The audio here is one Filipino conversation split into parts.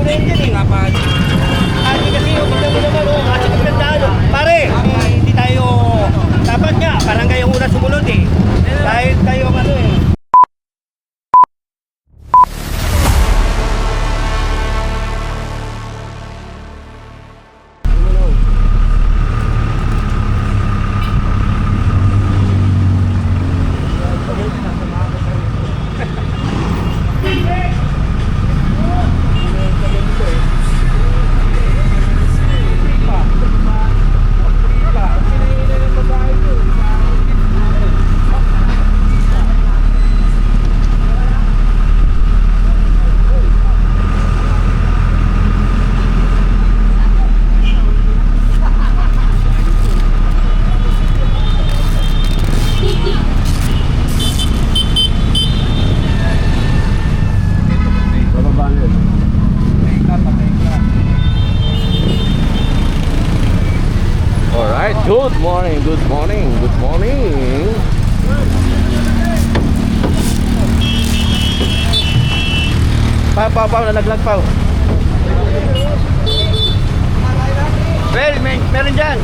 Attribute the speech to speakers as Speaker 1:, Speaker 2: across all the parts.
Speaker 1: na yun dyan eh. Kasi yung tignan mo naman, kasi nagtandaan. Pare, hindi tayo, dapat nga, parang kayo una sumunod eh. Dahil tayo ano eh.
Speaker 2: Good morning, good morning, good morning. Pau, nalaglag Pau.
Speaker 1: Well, meron dyan.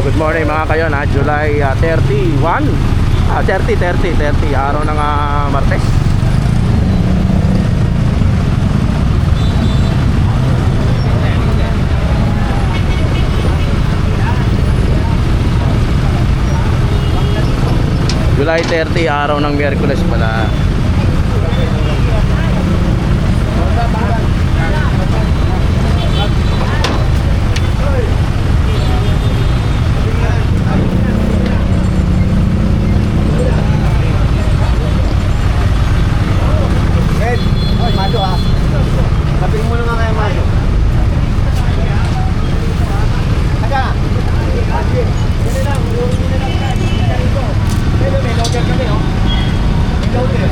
Speaker 2: Good morning mga kayo na July 31. 30 araw ng Martes. July 30, araw ng Miyerkules pala.
Speaker 1: Mado ah. Sabihin mo na nga kaya Mado. Aga. Dali lang, uwi na lang ka. Dito. Pero may loader kami oh. May loader.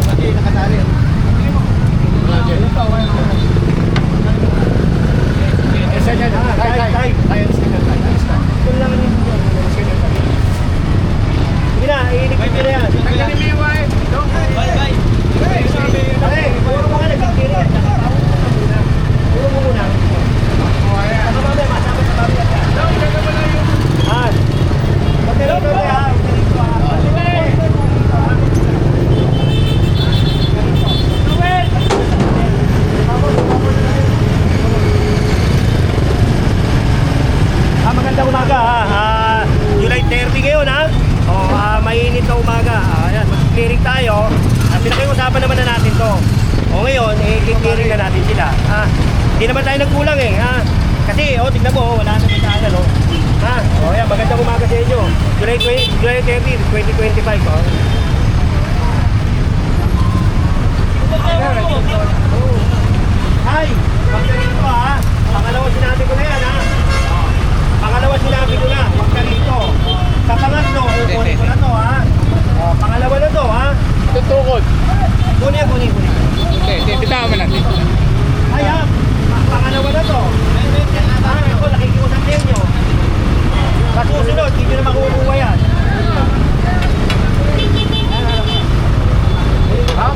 Speaker 1: Pati nakatali. Esa dyan. Tay. Ito lang yun. Sige na, iinig ko na yan. Tanggalin mo yung wife. Bye. Pare, puro mo nga nag-kiri yan. Puro mo muna. Saka mamaya, masabot sa babi yan. Han. Pagkiro ko na ha. Magandang umaga ha. July 30 ngayon ha. Mainit na umaga. Ayan, mag-clearing tayo. Pinag-usapan naman na natin to. O ngayon, i-clearing na natin sila. Hindi naman tayo nagkulang eh. Kasi, tignan mo, wala naman tayo, no? Ayan, magandang umaga sa inyo. July 30, 2025, Hi! Pagkarito ha. Pangalawa sinabi ko na yan ha. Pangalawa sinabi ko na. Pagkarito. Sa pangatlo, kunin ko na to ha. Pangalawa na to ha.
Speaker 3: Tutukod.
Speaker 1: Kunin.
Speaker 3: Hindi, bitawan mo natin.
Speaker 1: Ay ha. Pangalawa na to. Ito, nakikiusap din nyo. Sa susunod, hindi nyo na makukuha yan.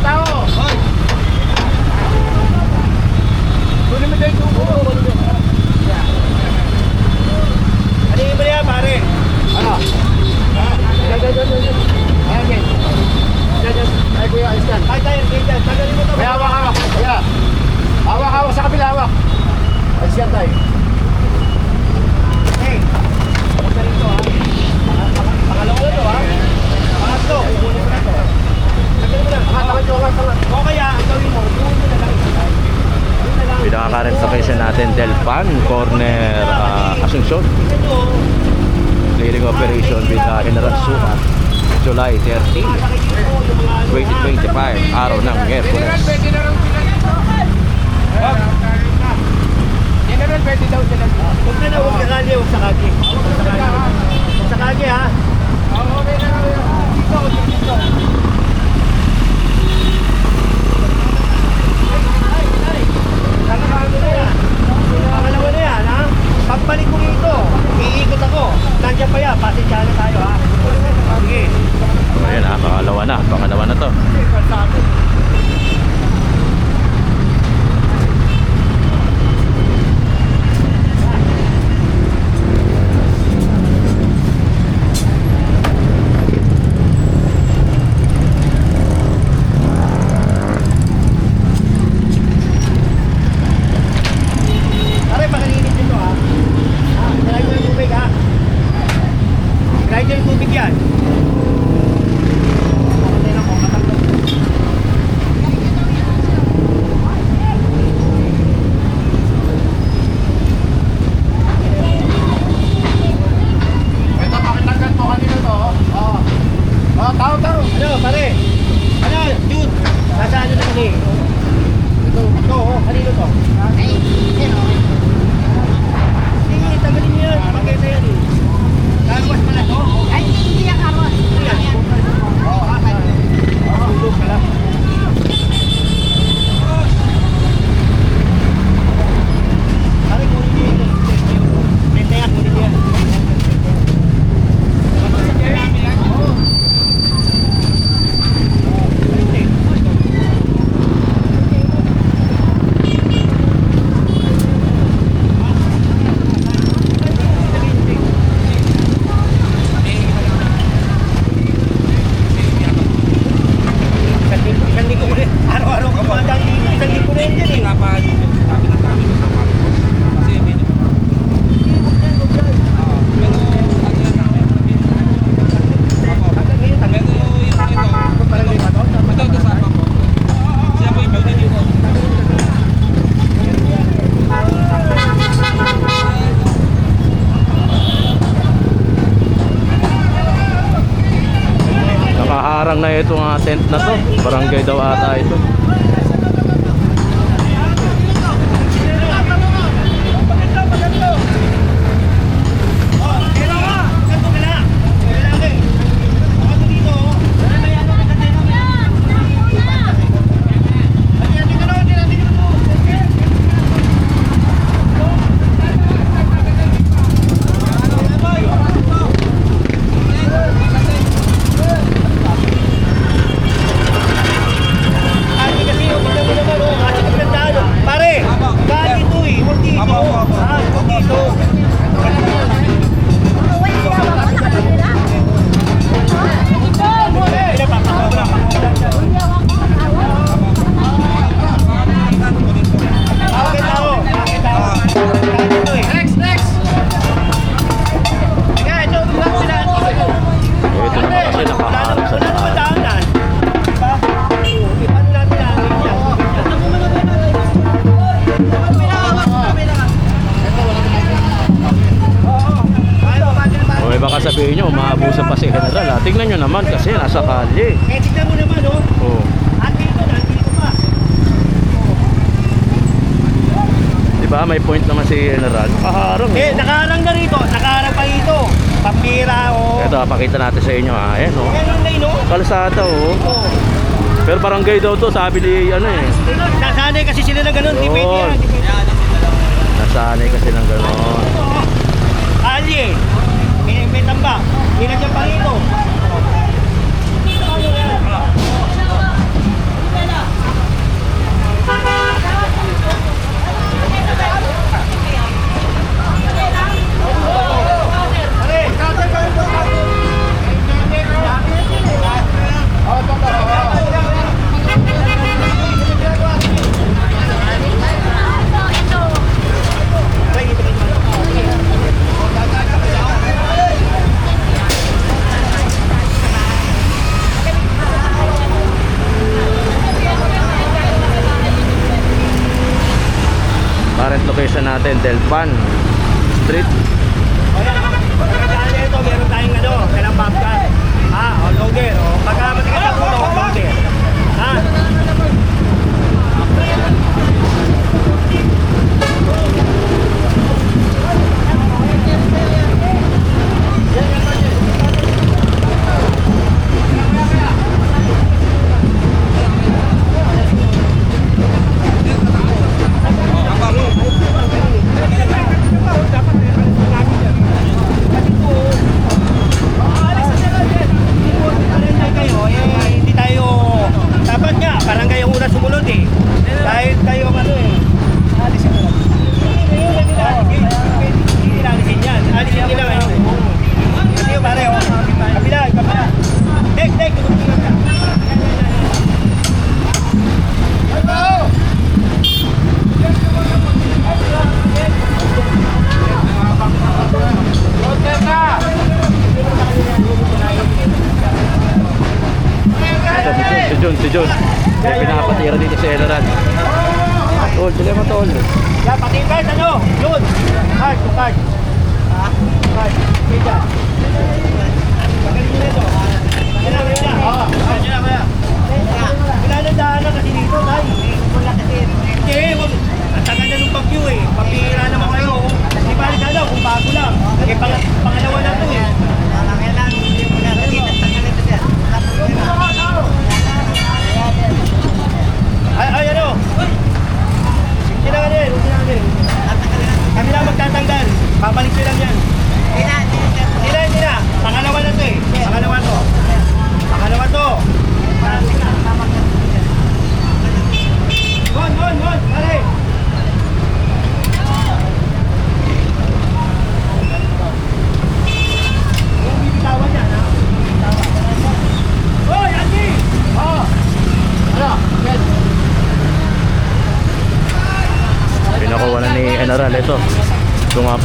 Speaker 3: Tao! Kunin mo tayo tukod.
Speaker 1: Ano yung iba niya, pare?
Speaker 3: Ano? Ayan. Ay, kuya, ayos yan.
Speaker 1: Ay, tayo, ganyan. Tagalin mo ito.
Speaker 3: May hawak. Kuya. Hawak sa kabila, hawak. Ayos yan tayo.
Speaker 1: Hey, huwag na rito ha. Pangalawa na to ha. Pangatlo, kunin mo na to. Tagalin mo na.
Speaker 3: Angat.
Speaker 1: O kaya, ang gawin mo, kunin mo na lang isa.
Speaker 2: Pinaka-current location natin, Delpan, corner Asuncion. Clearing operation with General Sukat. July 30, 2025, araw ng Miyerkules.
Speaker 3: General, pwede daw sila.
Speaker 1: Huwag na, huwag sakali, huwag sakali. Huwag sakali ha.
Speaker 3: Okay na lang. Dito.
Speaker 1: Pangalawa na yan ha. Pagbalik ko rito, iikot ako. Nandiyan pa yan, pasensyahan na tayo ha. Sige.
Speaker 2: Ayan pangalawa na to.
Speaker 3: Tao.
Speaker 1: Ano, pare? Ano, Jude? Nasa ano naman eh? Ito, kanino to? Sige, tagalin niyo yan. Magkita yan eh. Kagwas pala to? Tulog pala. Pare, kunin niyo yun. Tentengan, kunin niyo yan. Isang linggo ko rin. Araw-araw kumadang isang linggo rin yan eh.
Speaker 2: Nakaharang na itong tent na to. Barangay daw ata ito. Pare, kahit ito eh, huwag dito. Huwag dito. Bakit ako? Kahit ito eh.
Speaker 3: Next! Kaya ito, lang sila.
Speaker 2: Ito naman kasi nakaharang sa daan.
Speaker 1: Paano natin namin yan?
Speaker 2: O may baka sabihin nyo, umaabuso pa si General. Tingnan nyo naman kasi nasa kalye.
Speaker 1: Eh, tignan mo naman, oh.
Speaker 2: Oh.
Speaker 1: At dito pa.
Speaker 2: Diba may point naman si General. Nakaharang
Speaker 1: Eh, nakaharang na rito. Nakaharang pa rito. Pambira, oh.
Speaker 2: Ito, pakita natin sa inyo ha. Ayan oh.
Speaker 1: Ganun na yun, oh.
Speaker 2: Kalsada oh.
Speaker 1: Oh.
Speaker 2: Pero barangay daw to, sabi ni ano eh.
Speaker 1: Nasanay kasi sila na ganun. Di pwede
Speaker 2: Yun.
Speaker 1: yan.
Speaker 2: Nasanay kasi ng gano'n.
Speaker 1: Kalye. May tamba. Nilagyan pa rito.
Speaker 2: Current location natin, Delpan Street.
Speaker 1: Pagkakala ito, meron tayong ano, kailang bobcat. Loader. Pagka matigas ang ulo, loader.
Speaker 2: Si John. Kaya pinapatira dito si General. Tol, sila mo tol.
Speaker 1: Yan, pati yung card, ano? Yun. Card, yung card. Card. Okay, dyan. Magaling mo na ito. Kailangan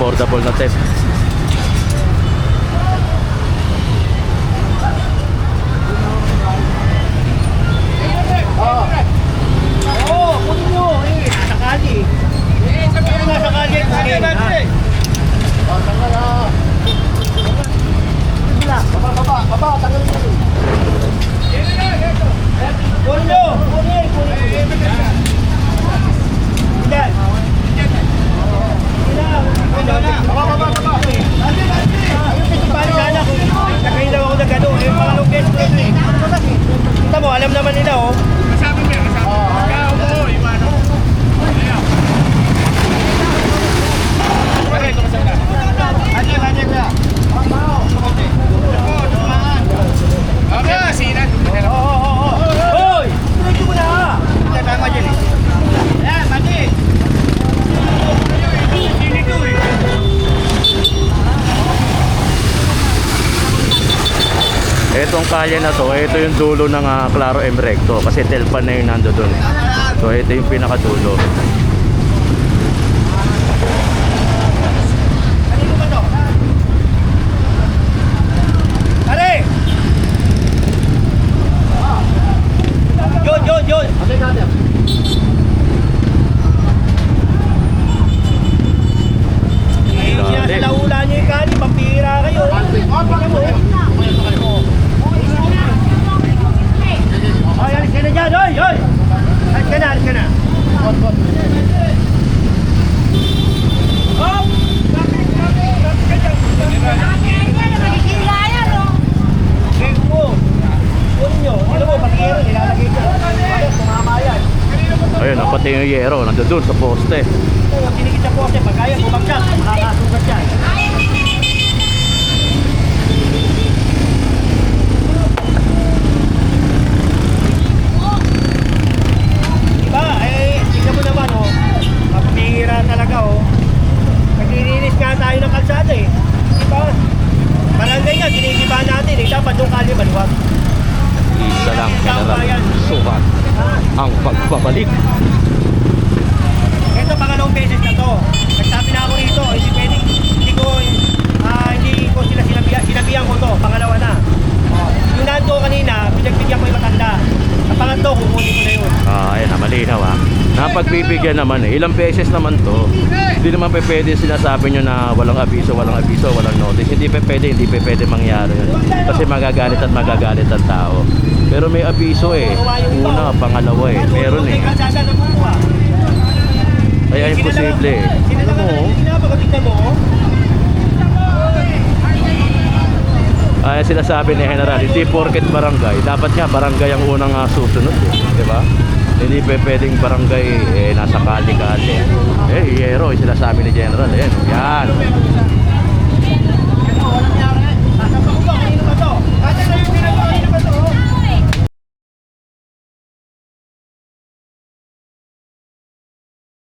Speaker 2: affordable na test.
Speaker 1: Oo, kunin nyo. Nasa kali. Nasa kali. Kunin, ha?
Speaker 3: Baba, tanggalin mo.
Speaker 1: Kunin nyo. Kunin. Yan. Baba. Ayun, pitupali sana kung nakain daw ako na gano'n. Eh, pangalong beses ko ito eh. Kita mo, alam naman nila oh. Hoy! Tuloy mo na! Tama dyan eh. Ayan, mati! Sinito eh.
Speaker 2: Etong kalye na to, ito yung dulo ng Claro M Recto kasi Telpan na yung nando doon. So ito yung pinakadulo.
Speaker 1: Kanino ba to? Pare! Yun!
Speaker 3: Kasi natin.
Speaker 1: Ngayon siya sa laula niyo yung kani, pampira kayo. Ay, alis ka na dyan, hoy! Alis ka na. Hop! Beg mo. Kunin nyo. Ano mo, patiro, nilalagay ko. Bakit, tumama yan.
Speaker 2: Ayun, pati yung yero, nando doon sa poste.
Speaker 1: Huwag dinikit sa poste, pag kaya bumagsak, makakasugat yan. Diba, tignan mo naman oh, mapapihira talaga oh. Naglilinis nga tayo ng kalsada eh. Diba? Barangay nga, ginigiba natin eh. Dapat yung kali maluwag.
Speaker 2: Isa lang, General Sukat ang pagbabalik.
Speaker 1: Ito pangalawang beses na to. Nagsabi na ako rito, hindi ko sila sinabihan ko to, pangalawa na. Yung nando kanina, pinagbigyan ko yung matanda. Sa pangatlo, kukunin ko na yun.
Speaker 2: Ayan na, malinaw Napagbibigyan naman eh. Ilang beses naman to. Hindi naman pwede sinasabi nyo na walang abiso, walang notice. Hindi pwede mangyari yun. Kasi magagalit ang tao. Pero may abiso eh. Una, pangalawa eh. Meron eh.
Speaker 1: Kalsada na kukuha.
Speaker 2: Kaya imposible eh.
Speaker 1: Sila lang ang tingnan mo.
Speaker 2: Ay sinasabi ni General, hindi porket barangay. Dapat nga barangay ang unang susunod eh. Diba? Hindi pwedeng barangay nasa kali-kali. Hiyero, sinasabi ni General. Yan.
Speaker 1: Walang yari. Sasapak ko ba?